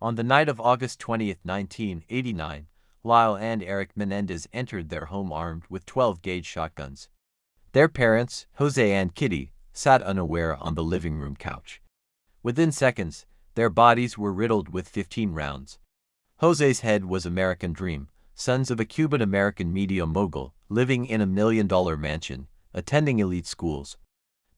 On the night of August 20th, 1989, Lyle and Erik Menendez entered their home armed with 12-gauge shotguns. Their parents, Jose and Kitty, sat unaware on the living room couch. Within seconds, their bodies were riddled with 15 rounds. Jose's head was American Dream, sons of a Cuban-American media mogul, living in a $1 million mansion, attending elite schools.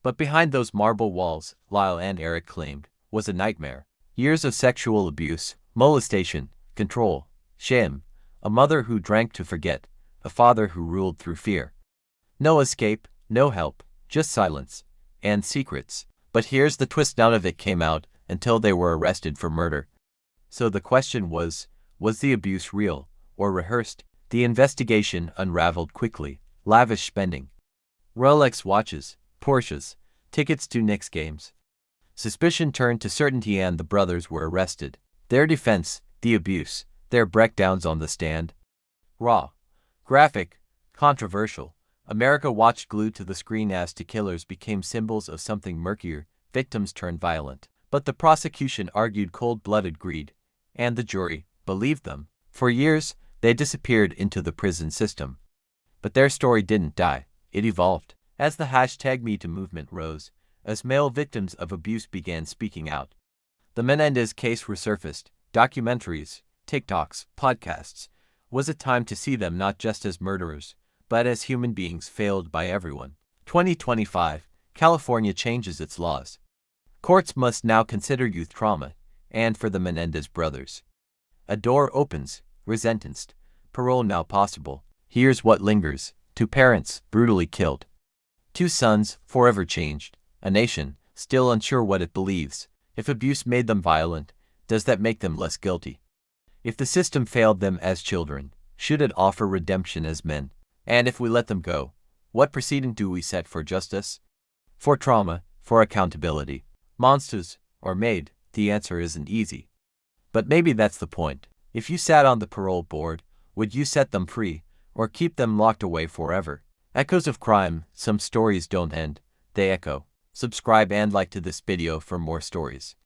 But behind those marble walls, Lyle and Erik claimed, was a nightmare. Years of sexual abuse, molestation, control, shame, a mother who drank to forget, a father who ruled through fear. No escape, no help, just silence, and secrets. But here's the twist: none of it came out until they were arrested for murder. So the question was the abuse real or rehearsed? The investigation unraveled quickly. Lavish spending. Rolex watches, Porsches, tickets to Knicks games. Suspicion turned to certainty and the brothers were arrested. Their defense, the abuse, their breakdowns on the stand. Raw, graphic, controversial. America watched glued to the screen as two killers became symbols of something murkier. Victims turned violent. But the prosecution argued cold-blooded greed, and the jury believed them. For years, they disappeared into the prison system. But their story didn't die, it evolved. As the #MeToo movement rose, as male victims of abuse began speaking out, the Menendez case resurfaced. Documentaries, TikToks, podcasts. Was it time to see them not just as murderers, but as human beings failed by everyone? 2025, California changes its laws. Courts must now consider youth trauma, and for the Menendez brothers, a door opens, resentenced, parole now possible. Here's what lingers: 2 parents brutally killed, 2 sons forever changed, a nation still unsure what it believes. If abuse made them violent, does that make them less guilty? If the system failed them as children, should it offer redemption as men? And if we let them go, what precedent do we set for justice, for trauma, for accountability? Monsters or made? The answer isn't easy. But maybe that's the point. If you sat on the parole board, would you set them free, or keep them locked away forever? Echoes of crime. Some stories don't end, they echo. Subscribe and like to this video for more stories.